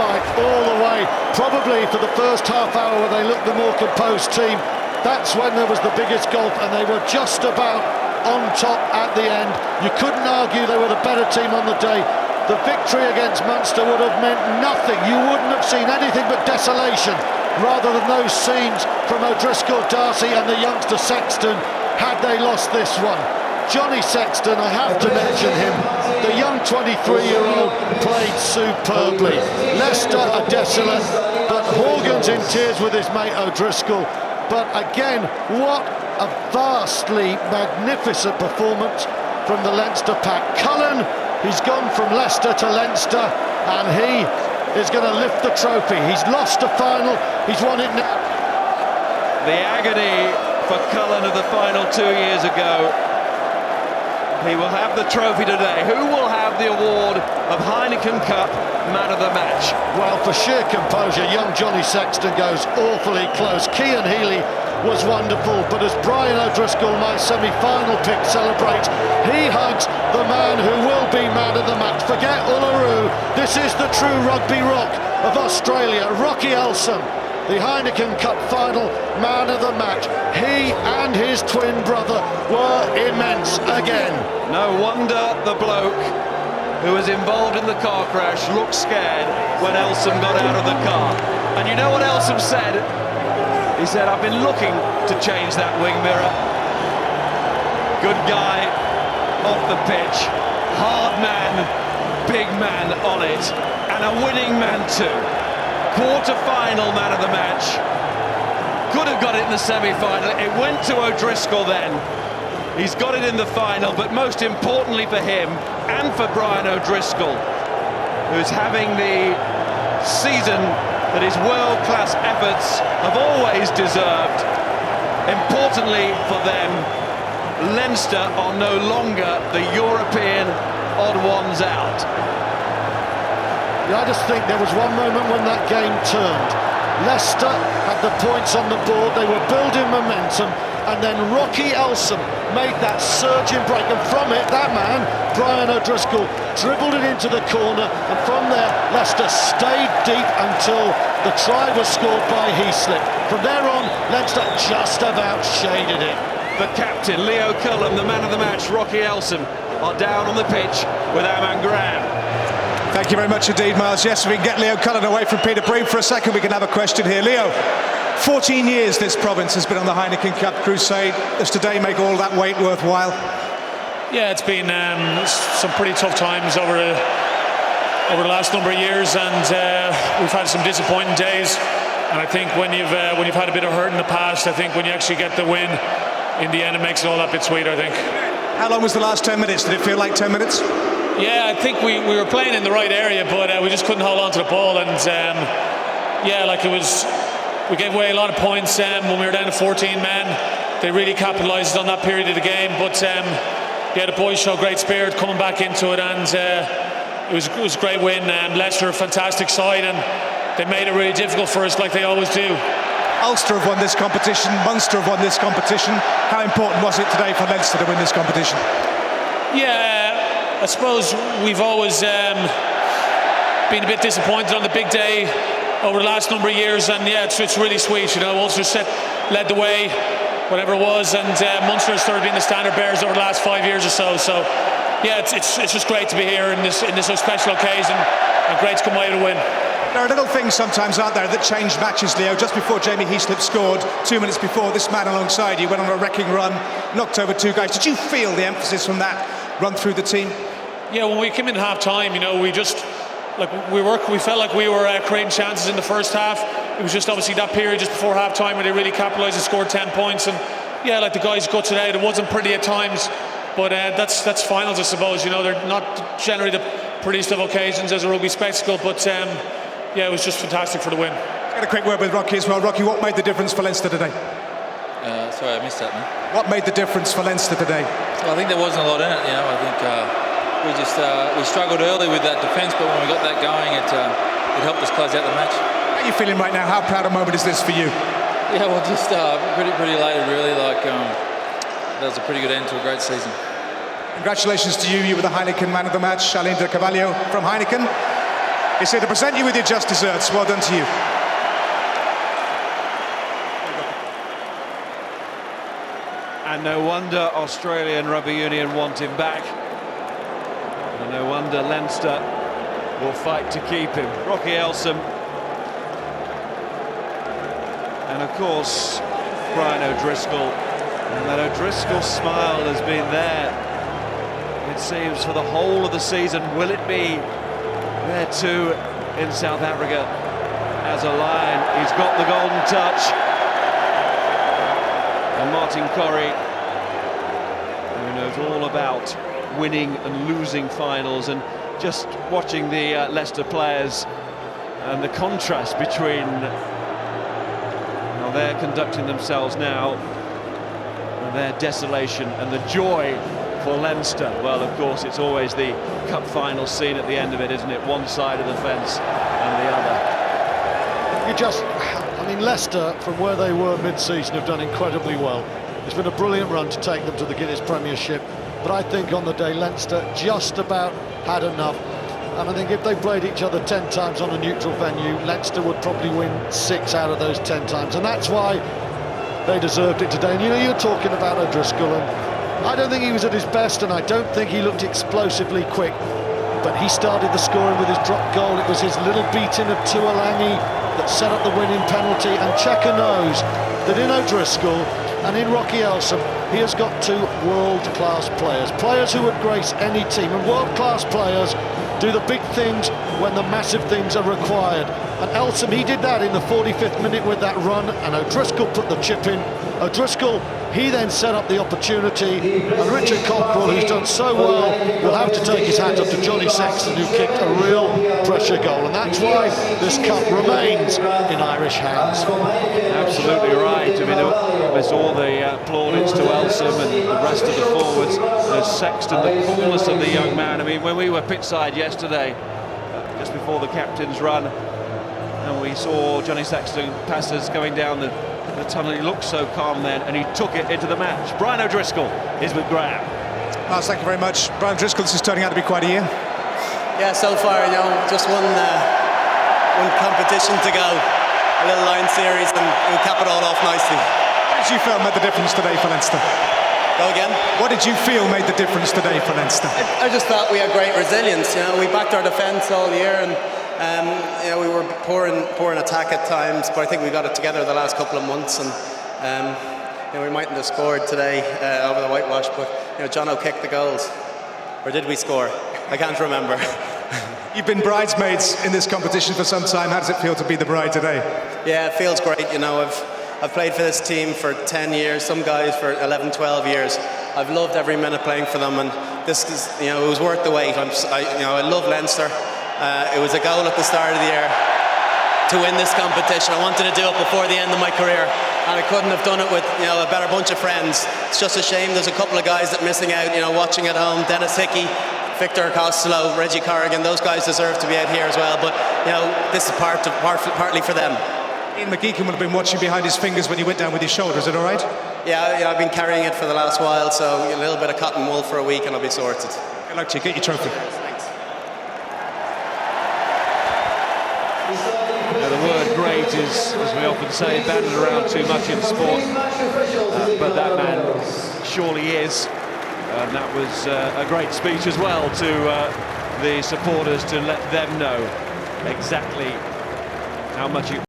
fight all the way. Probably for the first half hour where they looked the more composed team, that's when there was the biggest gulf, and they were just about on top at the end. You couldn't argue they were the better team on the day. The victory against Munster would have meant nothing. You wouldn't have seen anything but desolation rather than those scenes from O'Driscoll, Darcy and the youngster Sexton had they lost this one. Johnny Sexton, I have to mention him, the young 23-year-old played superbly. Leicester are desolate, but Horgan's in tears with his mate O'Driscoll. But again, what a vastly magnificent performance from the Leinster pack. Cullen, he's gone from Leicester to Leinster, and he is going to lift the trophy. He's lost a final, he's won it now. The agony for Cullen of the final 2 years ago. He will have the trophy today. Who will have the award of Heineken Cup Man of the Match? Well, for sheer composure, young Johnny Sexton goes awfully close. Cian Healy was wonderful, but as Brian O'Driscoll, my semi-final pick, celebrates, he hugs the man who will be man of the match. Forget Uluru, this is the true rugby rock of Australia, Rocky Elsom, the Heineken Cup final man of the match. He and his twin brother were immense again. No wonder the bloke who was involved in the car crash looked scared when Elsom got out of the car. And you know what Elsom said? He said, I've been looking to change that wing mirror. Good guy off the pitch, hard man, big man on it, and a winning man too. Quarter-final man of the match. Could have got it in the semi-final. It went to O'Driscoll then. He's got it in the final, but most importantly for him and for Brian O'Driscoll, who's having the season that his world-class efforts have always deserved. Importantly for them, Leinster are no longer the European odd ones out. Yeah, I just think there was one moment when that game turned. Leicester had the points on the board, they were building momentum, and then Rocky Elsom made that surging break, and from it, that man, Brian O'Driscoll, dribbled it into the corner, and from there, Leicester stayed deep until the try was scored by Heaslip. From there on, Leinster just about shaded it. The captain, Leo Cullen, the man of the match, Rocky Elsom, are down on the pitch with Aman Graham. Thank you very much indeed, Miles. Yes, if we can get Leo Cullen away from Peter Breen for a second, we can have a question here. Leo, 14 years this province has been on the Heineken Cup crusade. Does today make all that wait worthwhile? Yeah, it's been some pretty tough times over the last number of years, and we've had some disappointing days. And I think when you've had a bit of hurt in the past, I think when you actually get the win, in the end, it makes it all that bit sweeter, I think. How long was the last 10 minutes? Did it feel like 10 minutes? Yeah, I think we were playing in the right area, but we just couldn't hold on to the ball, and yeah, like we gave away a lot of points when we were down to 14 men. They really capitalised on that period of the game, but yeah, the boys showed great spirit coming back into it, and it was a great win. Leicester are a fantastic side, and they made it really difficult for us, like they always do. Ulster have won this competition, Munster have won this competition. How important was it today for Leinster to win this competition? Yeah, I suppose we've always been a bit disappointed on the big day over the last number of years, and yeah, it's really sweet. You know, Ulster led the way, whatever it was, and Munster has sort of been the standard bearers over the last 5 years or so. So yeah, it's just great to be here in this special occasion, and great to come away with a win. There are little things sometimes, aren't there, that change matches, Leo. Just before Jamie Heaslip scored, 2 minutes before, this man alongside you went on a wrecking run, knocked over two guys. Did you feel the emphasis from that run through the team? Yeah, when we came in half-time, you know, we felt like we were creating chances in the first half. It was just obviously that period just before half-time where they really capitalised and scored 10 points. And yeah, like the guys guts it out. It wasn't pretty at times, but that's finals, I suppose. You know, they're not generally the prettiest of occasions as a rugby spectacle, but yeah, it was just fantastic for the win. Got a quick word with Rocky as well. Rocky, what made the difference for Leinster today? Sorry, I missed that, man. What made the difference for Leinster today? Well, I think there wasn't a lot in it. You know, I think we struggled early with that defence, but when we got that going, it helped us close out the match. How are you feeling right now? How proud a moment is this for you? Yeah, well, just pretty elated, really. Like that was a pretty good end to a great season. Congratulations to you. You were the Heineken man of the match. Charlene de Carvalho from Heineken. It's here to present you with your just desserts. Well done to you. And no wonder Australia and Rugby Union want him back. And no wonder Leinster will fight to keep him. Rocky Elsom. And of course, Brian O'Driscoll. And that O'Driscoll smile has been there, it seems, for the whole of the season. Will it be there too in South Africa as a Lion? He's got the golden touch. And Martin Corrie, who knows all about winning and losing finals, and just watching the Leicester players and the contrast between how they're conducting themselves now and their desolation and the joy for Leinster. Well, of course, it's always the cup final scene at the end of it, isn't it? One side of the fence and the other. I mean, Leicester, from where they were mid-season, have done incredibly well. It's been a brilliant run to take them to the Guinness Premiership, but I think on the day Leinster just about had enough. And I think if they played each other 10 times on a neutral venue, Leinster would probably win 6 out of those 10 times, and that's why they deserved it today. And you know, you're talking about O'Driscoll, and I don't think he was at his best, and I don't think he looked explosively quick, but he started the scoring with his drop goal. It was his little beating of Tuolangi that set up the winning penalty, and Checker knows that in O'Driscoll and in Rocky Elsom, he has got 2 world-class players who would grace any team, and world-class players do the big things when the massive things are required. And Elsom, he did that in the 45th minute with that run, and O'Driscoll put the chip in. O'Driscoll, he then set up the opportunity, and Richard Cockrell, who's done so well, will have to take his hat up to Johnny Sexton, who kicked a real pressure goal, and that's why this cup remains in Irish hands. Absolutely right. I mean, there's all the plaudits to Elsom and the rest of the forwards. There's Sexton, the coolest of the young man. I mean, when we were pitchside yesterday, just before the captain's run, and we saw Johnny Sexton passes going down the tunnel, he looked so calm then, and he took it into the match. Brian O'Driscoll is with Graham. Miles, thank you very much. Brian O'Driscoll, this is turning out to be quite a year. Yeah, so far, you know, just one competition to go. A little line series, and we'll cap it all off nicely. What did you feel made the difference today for Leinster? Go again? What did you feel made the difference today for Leinster? I just thought we had great resilience. You know, we backed our defence all year, and you know, we were poor in attack at times, but I think we got it together the last couple of months, and you know, we mightn't have scored today over the whitewash, but you know, Jono kicked the goals. Or did we score? I can't remember. You've been bridesmaids in this competition for some time. How does it feel to be the bride today? Yeah, it feels great. You know, I've played for this team for 10 years, some guys for 11, 12 years. I've loved every minute playing for them, and this is, you know, it was worth the wait. I love Leinster. It was a goal at the start of the year to win this competition. I wanted to do it before the end of my career, and I couldn't have done it with, you know, a better bunch of friends. It's just a shame there's a couple of guys that are missing out, you know, watching at home. Dennis Hickey, Victor Costello, Reggie Corrigan, those guys deserve to be out here as well, but you know, this is partly for them. Ian McGeechan would have been watching behind his fingers when you went down with your shoulder. Is it all right? Yeah, I've been carrying it for the last while, so a little bit of cotton wool for a week and I'll be sorted. Good luck to you. Get your trophy. Thanks. Now, the word great is, as we often say, banded around too much in sport, but that man surely is. And that was a great speech as well to the supporters, to let them know exactly how much it